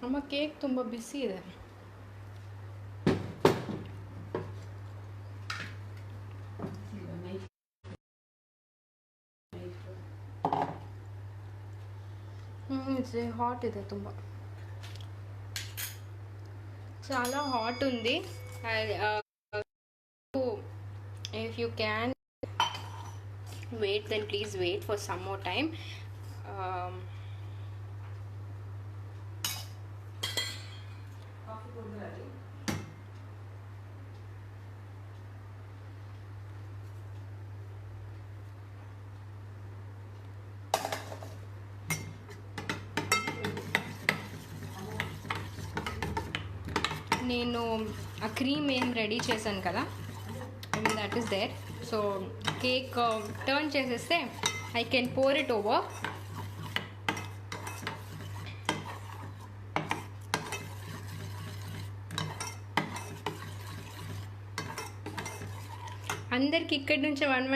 S2: ಅಮ್ಮ ಕೇಕ್ ತುಂಬ ಬಿಸಿ ಇದೆ. హాట్ ಇದೆ ತುಂಬ, చాలా హాట్ ఉంది. If you can wait then please wait for some more time. నేను ఆ క్రీమ్ ఏం రెడీ చేశాను కదా, that is there. So cake turn చేసేస్తే I can pour it over. అందరికి ఇక్కడి నుంచి వన్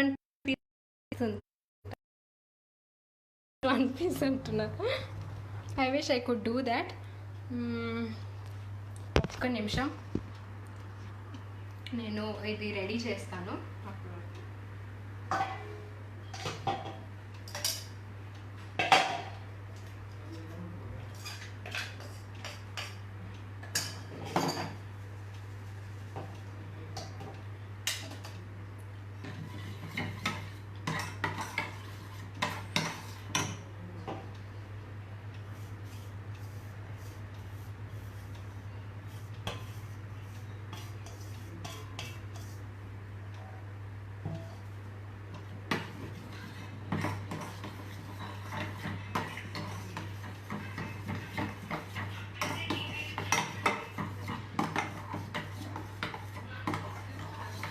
S2: పీస్ అంటున్నా. I wish I could do that. ఒక్క నిమిషం, నేను ఇది రెడీ చేస్తాను.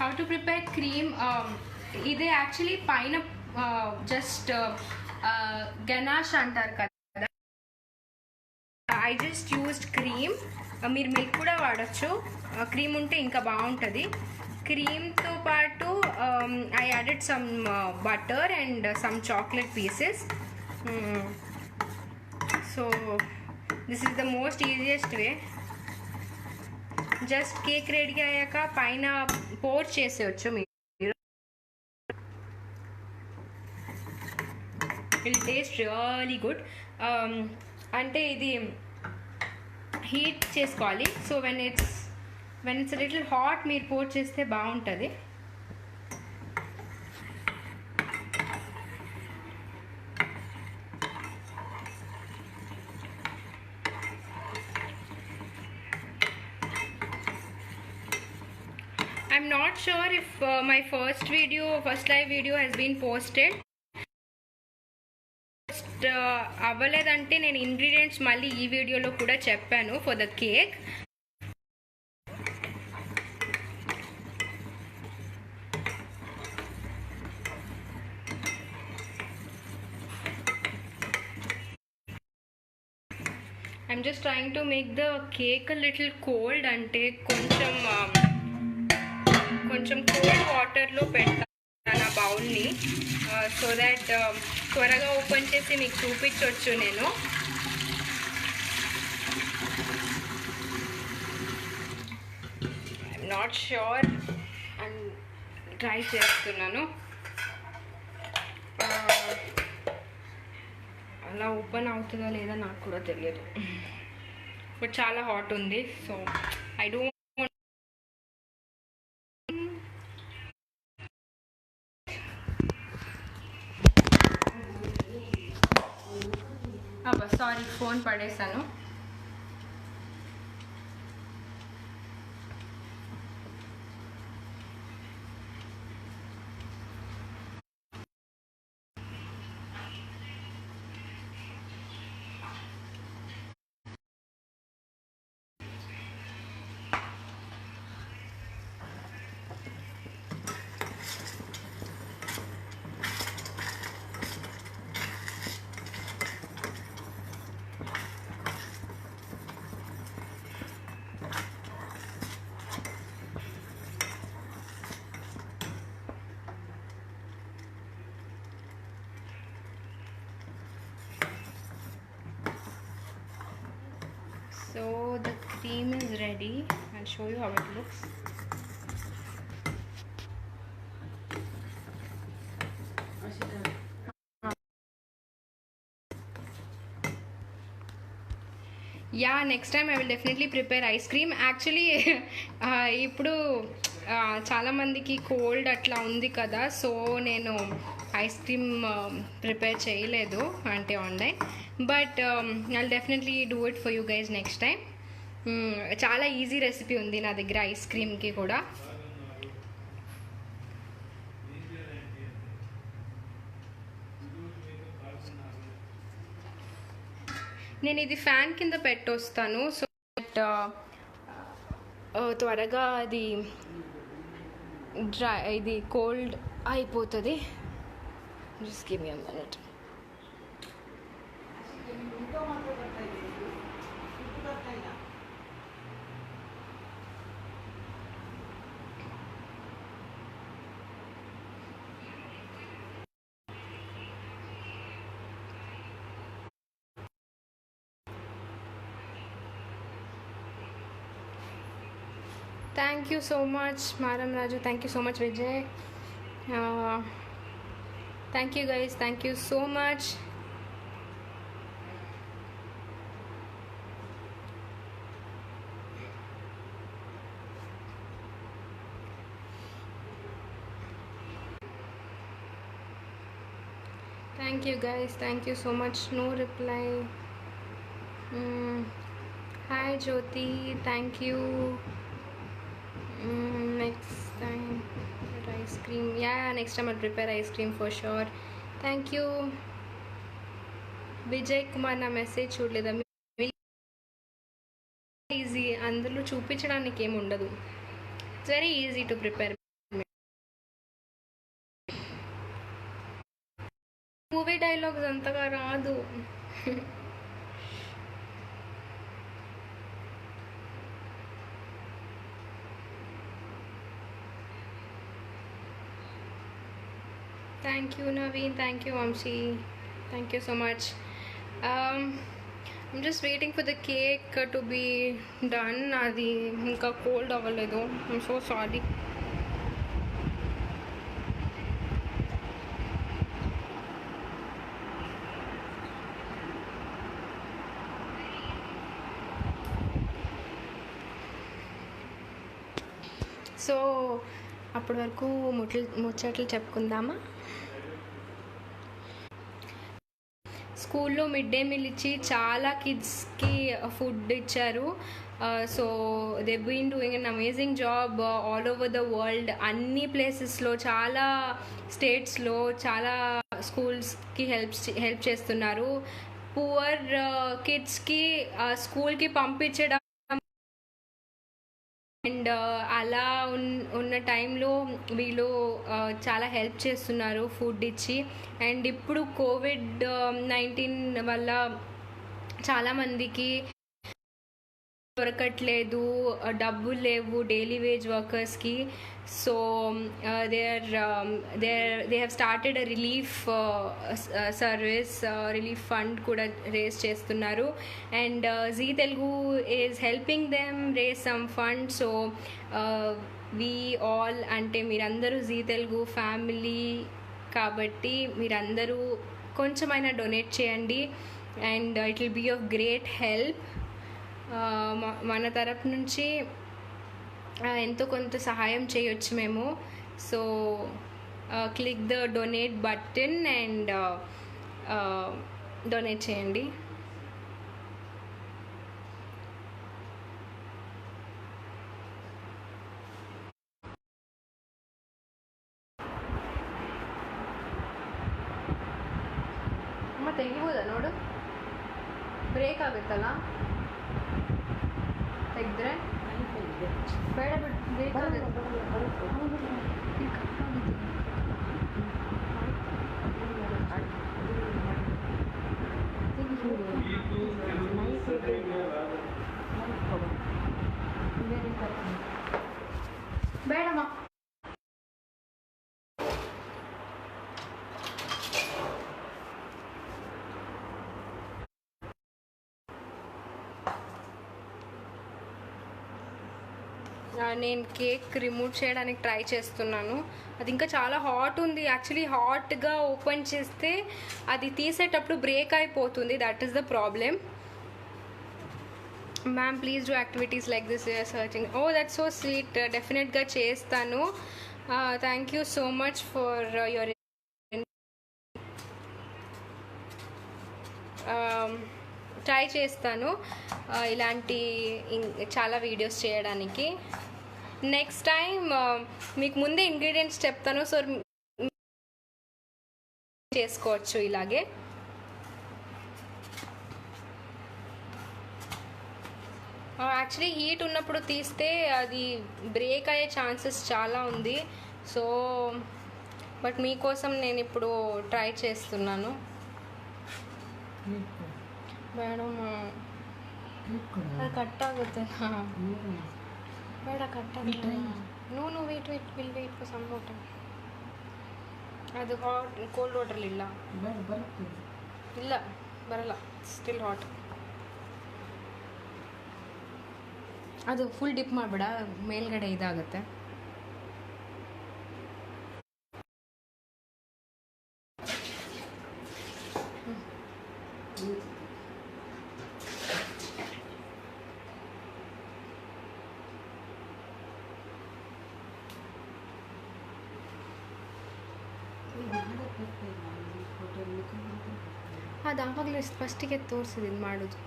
S2: How to prepare cream? ఇది యాక్చువల్లీ పైన జస్ట్ గనాష్ అంటారు కదా. I just used cream. మీరు మిల్క్ కూడా వాడచ్చు, క్రీమ్ ఉంటే ఇంకా బాగుంటుంది. క్రీమ్తో పాటు I added some butter and some chocolate pieces. So this is the most easiest way. Just cake ready అయ్యాక పైన పోర్ చేసేయచ్చు మీరు. It taste really good. అంటే ఇది హీట్ చేసుకోవాలి. So when it's little hot మీరు పోర్ చేస్తే బాగుంటుంది. I'm not sure if my first live video has been posted. అవ్వలేదంటే నేను ఇంగ్రీడియంట్స్ మళ్ళీ ఈ వీడియోలో కూడా చెప్పాను for the cake.
S1: I'm just trying to make the cake a little cold అంటే కొంచెం కోల్డ్ వాటర్లో పెట్టాను ఆ బౌల్ని సో దట్ త్వరగా ఓపెన్ చేసి మీకు చూపించవచ్చు నేను. I'm not sure and try చేస్తున్నాను. అలా ఓపెన్ అవుతుందా లేదా నాకు కూడా తెలియదు, బట్ చాలా హాట్ ఉంది. So I don't sorry phone పడేసాను. So the cream is ready. I'll show you how it looks. Yeah, next time I will definitely prepare ice cream. Actually ఇప్పుడు చాలామందికి కోల్డ్ అట్లా ఉంది కదా, సో నేను ఐస్ క్రీమ్ ప్రిపేర్ చేయలేదు అంటే online, but I'll definitely do it for you guys next time. చాలా easy recipe ఉంది నా దగ్గర ఐస్ క్రీమ్కి కూడా. నేను ఇది ఫ్యాన్ కింద పెట్టొస్తాను, సో దట్ త్వరగా అది ఇది కోల్డ్ అయిపోతుంది. Just give me a minute. Thank you so much, Maram Raju. Thank you so much, Vijay. Thank you guys. Thank you so much. Thank you guys. Thank you so much. No reply. Hi Jyoti. Thank you. Next time ice cream. Yeah, next time I'll prepare ice cream for sure. Thank you. Vijay Kumar na message చూడలేదా? Easy, అందులో చూపించడానికి ఏమి ఉండదు. It's very easy to prepare. Movie dialogues అంతగా రాదు. Thank you Naveen, thank you Vamshi, thank you so much. I'm just waiting for the cake to be done. Adi inka cold avaledu. I'm so sorry. So అప్పటి వరకు ముచ్చట్లు చెప్పుకుందామా? స్కూల్లో mid day meal ఇచ్చి చాలా కిడ్స్కి food ఇచ్చారు. So they been doing an amazing job all over the world. అన్ని ప్లేసెస్లో, చాలా స్టేట్స్లో చాలా స్కూల్స్కి హెల్ప్ చేస్తున్నారు. పువర్ కిడ్స్కి స్కూల్కి పంపించడం అండ్ అలా ఉన్న టైంలో వీళ్ళు చాలా హెల్ప్ చేస్తున్నారు ఫుడ్ ఇచ్చి. అండ్ ఇప్పుడు COVID-19 వల్ల చాలామందికి దొరకట్లేదు, డబ్బులు లేవు డైలీ వేజ్ వర్కర్స్కి. So they have started a relief service, relief fund కూడా రేస్ చేస్తున్నారు. And Zee Telugu is helping them raise some fund. So we all, అంటే మీరందరూ జీ తెలుగు ఫ్యామిలీ కాబట్టి మీరందరూ కొంచెమైనా డొనేట్ చేయండి. And it will be of great help. మన తరపు నుంచి ఎంతో కొంత సహాయం చేయొచ్చు మేము. So click the donate button and donate చేయండి. ಅಮ್ಮ ತೆಗಿಬೋದಾ ನೋಡು, ಬ್ರೇಕ್ ಆಗುತ್ತಲ್ಲ ತೆಗೆದ್ರೆ. ಬೇಡ ಬಿಟ್ಟು ಬ್ರೇಕ್ ಆಗುತ್ತೆ. ಬೇಡಮ್ಮ. నేను కేక్ రిమూవ్ చేయడానికి ట్రై చేస్తున్నాను. అది ఇంకా చాలా హాట్ ఉంది. యాక్చువల్లీ హాట్గా ఓపెన్ చేస్తే అది తీసేటప్పుడు బ్రేక్ అయిపోతుంది. That is the problem. Ma'am please do activities like this searching. Oh that's so sweet. డెఫినెట్గా చేస్తాను. Thank you so much for your. Try చేస్తాను ఇలాంటి చాలా వీడియోస్ చేయడానికి. నెక్స్ట్ టైం మీకు ముందే ఇంగ్రీడియంట్స్ చెప్తాను. సో చేసుకోవచ్చు ఇలాగే. యాక్చువల్లీ హీట్ ఉన్నప్పుడు తీస్తే అది బ్రేక్ అయ్యే ఛాన్సెస్ చాలా ఉంది. సో బట్ మీకోసం నేను ఇప్పుడు ట్రై చేస్తున్నాను. ಮೇಡಮ್ ಅದು ಕಟ್ ಆಗುತ್ತೆ. ಬೇಡ ಕಟ್ ಆಗುತ್ತೆ. No wait will wait for some more time. ಅದು ಹಾಟ್ ಕೋಲ್ಡ್ ವಾಟರ್ ಇಲ್ಲ ಬರಲ್ಲ. Still hot. ಅದು ಫುಲ್ ಡಿಪ್ ಮಾಡಬೇಡ, ಮೇಲ್ಗಡೆ ಇದಾಗುತ್ತೆ. ಅದು ಆವಾಗಲೇ ಫಸ್ಟಿಗೆ ತೋರಿಸಿದ್ದೀನಿ ಮಾಡೋದು.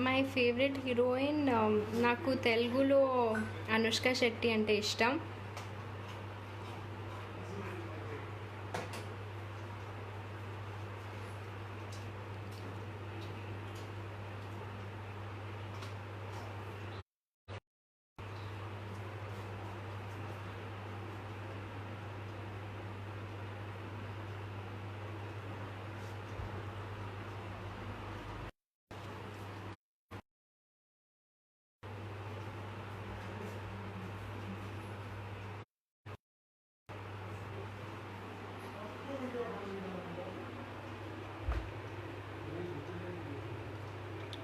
S1: మై ఫేవరెట్ హీరోయిన్, నాకు తెలుగులో అనుష్క శెట్టి అంటే ఇష్టం.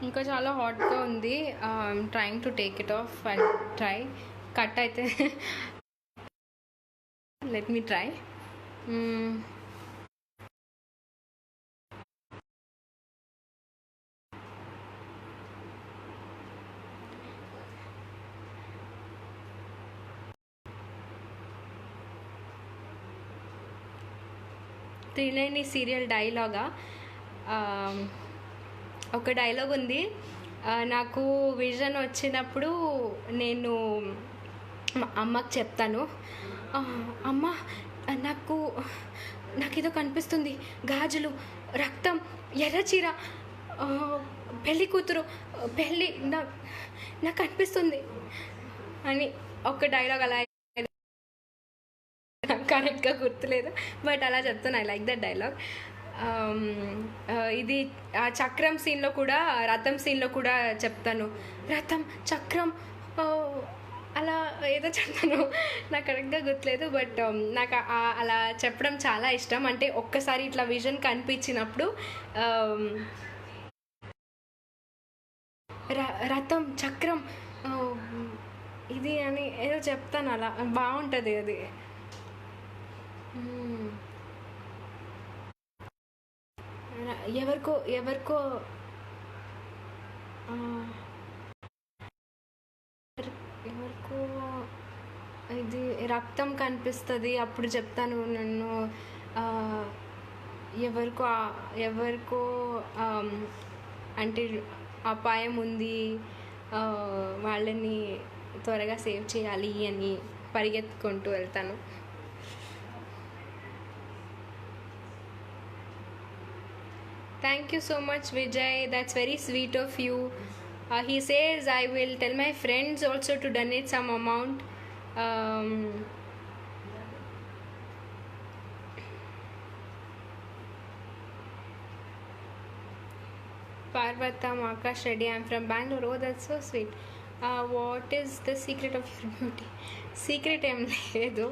S1: ఇంకా చాలా హాట్గా ఉంది. Trying to take it of. I try. Cut అయితే లెట్ మీ ట్రై. త్రినేని సీరియల్ డైలాగా ఒక డైలాగ్ ఉంది. నాకు విజన్ వచ్చినప్పుడు నేను అమ్మకి చెప్తాను, అమ్మ నాకు ఏదో కనిపిస్తుంది, గాజులు, రక్తం, ఎర్ర చీర,
S2: పెళ్ళి కూతురు పెళ్ళి నాకు అనిపిస్తుంది అని ఒక డైలాగ్ అలా కరెక్ట్గా గుర్తులేదు, బట్ అలా చెప్తాను. I like that dialogue. ఇది ఆ చక్రం సీన్లో కూడా, రథం సీన్లో కూడా చెప్తాను, రథం చక్రం అలా ఏదో చెప్తాను, నాకు కరెక్ట్గా గుర్తులేదు, బట్ నాకు అలా చెప్పడం చాలా ఇష్టం. అంటే ఒక్కసారి ఇట్లా విజన్ కనిపించినప్పుడు రథం చక్రం ఇది అని ఏదో చెప్తాను, అలా బాగుంటుంది అది. ఎవరికో ఎవరికో ఎవరికో ఇది రక్తం కనిపిస్తుంది, అప్పుడు చెప్తాను నన్ను ఎవరికో ఎవరికో అంటే అపాయం ఉంది, వాళ్ళని త్వరగా సేవ్ చేయాలి అని పరిగెత్తుకుంటూ వెళ్తాను. Thank you so much, Vijay. That's very sweet of you. He says I will tell my friends also to donate some amount. Parvatam Akash Reddy, I'm from Bangalore. Oh, that's so sweet. What is the secret of your beauty? Secret em ledu.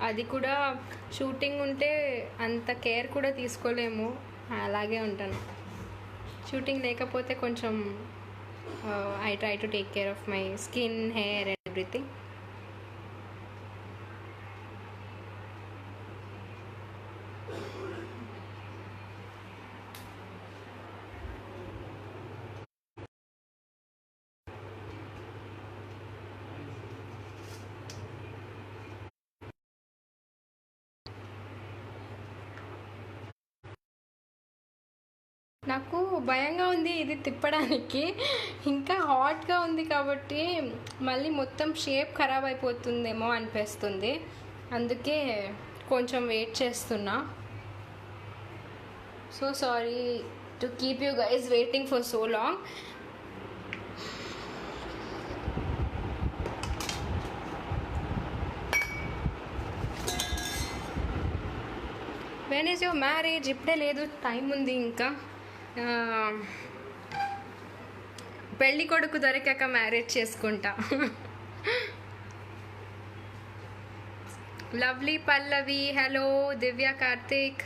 S2: అది కూడా shooting ఉంటే అంత care కూడా తీసుకోలేము, అలాగే ఉంటాను. Shooting లేకపోతే కొంచెం I try to take care of my skin, hair and everything. నాకు భయంగా ఉంది ఇది తిప్పడానికి, ఇంకా హాట్గా ఉంది కాబట్టి మళ్ళీ మొత్తం షేప్ ఖరాబ్ అయిపోతుందేమో అనిపిస్తుంది, అందుకే కొంచెం వెయిట్ చేస్తున్నా. So sorry to keep you guys waiting for so long. When is your marriage? ఇప్పుడే లేదు, టైం ఉంది ఇంకా. పెళ్ళి కొడుకు దొరికాక మ్యారేజ్ చేసుకుంటా. Lovely Pallavi, hello. Divya Karthik,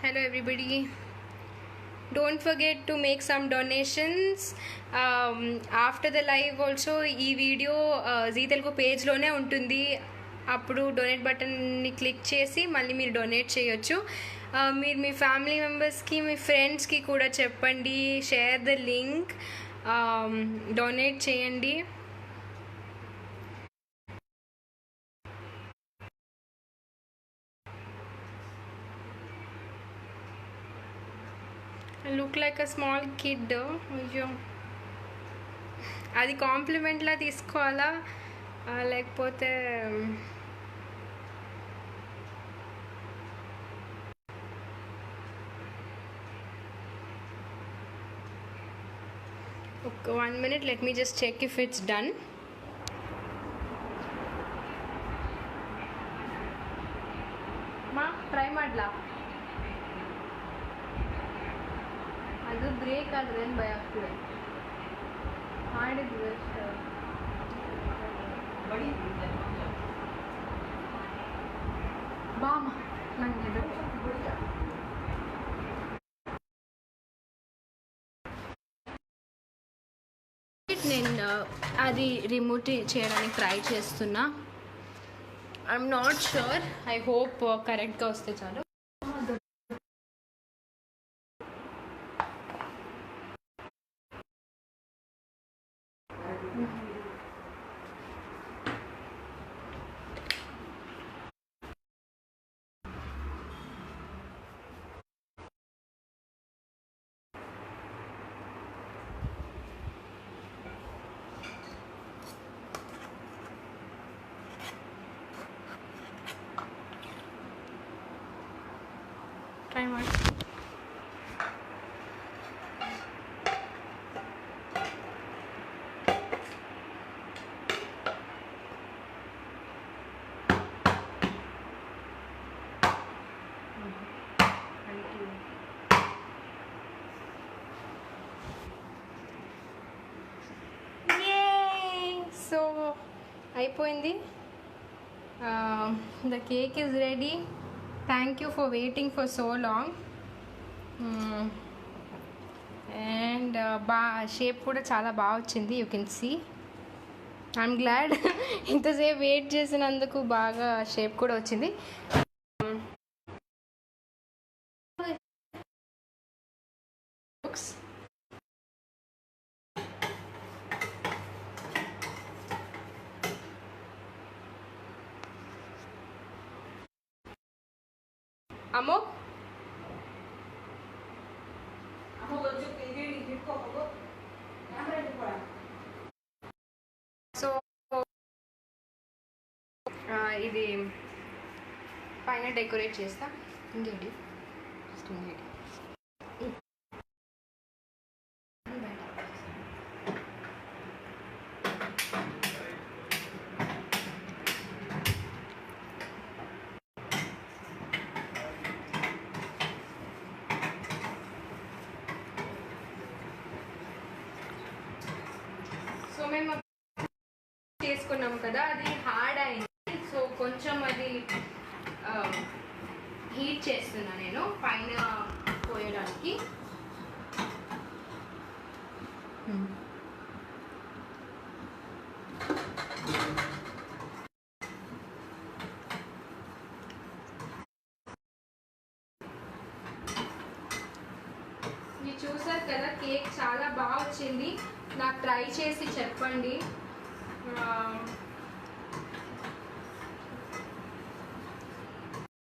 S2: hello everybody. Don't forget to make some donations. After the live also ఈ video G Telugu పేజ్లోనే ఉంటుంది, అప్పుడు డొనేట్ బటన్ని క్లిక్ చేసి మళ్ళీ మీరు డొనేట్ చేయొచ్చు. మీరు మీ ఫ్యామిలీ మెంబర్స్కి, మీ ఫ్రెండ్స్కి కూడా చెప్పండి, షేర్ ద లింక్, డొనేట్ చేయండి. Look like a small kid. అయ్యో, అది కాంప్లిమెంట్లా తీసుకోవాలా లేకపోతే okay, 1 minute, let me just check if it's done. Ma try madla adu break adre en bhaya ಆಗ್ತಿದೆ ಮಾಡಿದ್ವಿ ಅಷ್ಟೇ. ಬಡಿ ಬಾಮ ನಂಗೆ నేను అది రిమూవ్ చేయడానికి ట్రై చేస్తున్నా. I'm not sure, I hope కరెక్ట్గా వస్తే చాలు.
S1: టైం సో అయిపోయింది. The cake is ready. Thank you for waiting for so long. And shape కూడా చాలా బాగా వచ్చింది. You can see. I'm glad ఇంతసేపు వెయిట్ చేసినందుకు బాగా షేప్ కూడా వచ్చింది. అమ్మో సో ఇది పైన డెకరేట్ చేస్తా. ఇంకేంటి సో మేము చేసుకున్నాము కదా, అది హార్డ్ అయింది. సో కొంచెం అది హీట్ చేస్తున్నా నేను పైన పోయడానికి. మీరు చూసారు కదా, కేక్ చాలా బాగా వచ్చింది. నాకు ట్రై చేసి చెప్పండి.